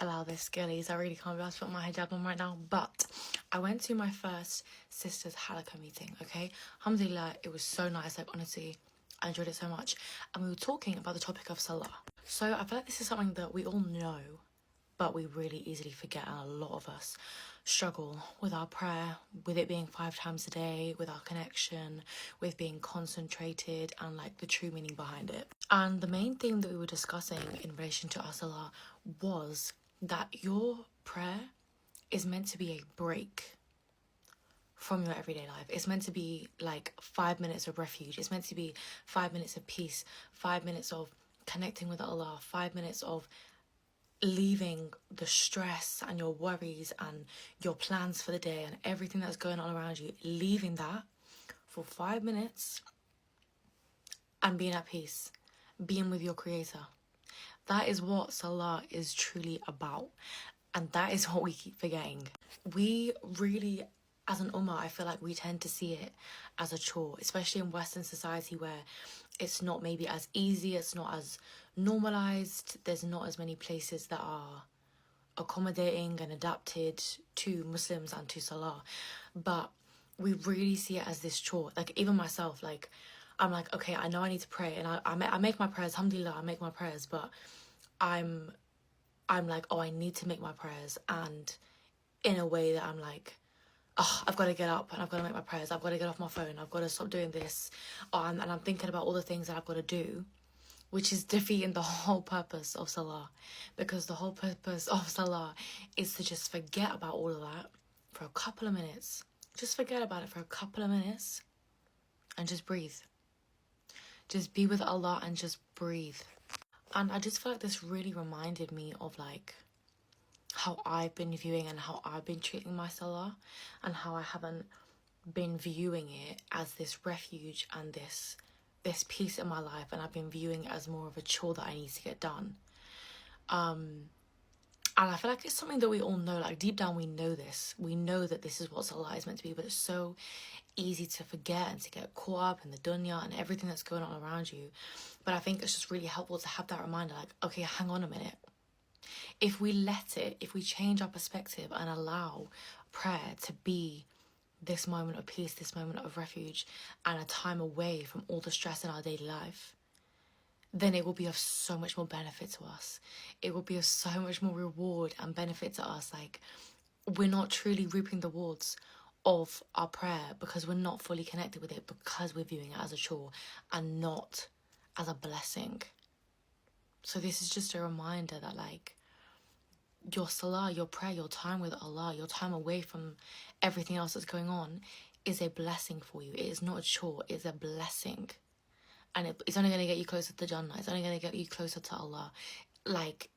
allow this, girlies. I really can't be asked to put my hijab on right now. But I went to my first sister's halakha meeting, okay? Alhamdulillah, it was so nice. Like, honestly, I enjoyed it so much. And we were talking about the topic of Salah. So I feel like this is something that we all know, but we really easily forget, and a lot of us struggle with our prayer, with it being 5 times a day, with our connection, with being concentrated, and like the true meaning behind it. And the main thing that we were discussing in relation to our Salah was that your prayer is meant to be a break from your everyday life. It's meant to be like 5 minutes of refuge. It's meant to be 5 minutes of peace, 5 minutes of connecting with Allah, 5 minutes of leaving the stress and your worries and your plans for the day and everything that's going on around you, leaving that for 5 minutes and being at peace, being with your creator. That is what Salah is truly about, and that is what we keep forgetting. We really, as an ummah, I feel like we tend to see it as a chore, especially in Western society where it's not maybe as easy, it's not as normalized, there's not as many places that are accommodating and adapted to Muslims and to Salah. But we really see it as this chore. Like, even myself, like, I'm like, okay, I know I need to pray, and I make my prayers, alhamdulillah, I make my prayers, but I'm like, oh, I need to make my prayers, and in a way that I'm like, oh, I've got to get up and I've got to make my prayers, I've got to get off my phone, I've got to stop doing this, and I'm thinking about all the things that I've got to do, which is defeating the whole purpose of Salah, because the whole purpose of Salah is to just forget about all of that for a couple of minutes. Just forget about it for a couple of minutes and just breathe. Just be with Allah and just breathe. And I just feel like this really reminded me of like how I've been viewing and how I've been treating my Salah, and how I haven't been viewing it as this refuge and this peace in my life, and I've been viewing it as more of a chore that I need to get done. And I feel like it's something that we all know, like deep down we know this. We know that this is what Salah is meant to be, but it's so easy to forget and to get caught up in the dunya and everything that's going on around you. But I think it's just really helpful to have that reminder, like, okay, hang on a minute. If we change our perspective and allow prayer to be this moment of peace, this moment of refuge, and a time away from all the stress in our daily life, then it will be of so much more benefit to us. It will be of so much more reward and benefit to us. Like, we're not truly reaping the rewards of our prayer because we're not fully connected with it, because we're viewing it as a chore and not as a blessing. So this is just a reminder that, like, your Salah, your prayer, your time with Allah, your time away from everything else that's going on is a blessing for you. It is not a chore, it's a blessing. And it's only going to get you closer to Jannah. It's only going to get you closer to Allah. Like,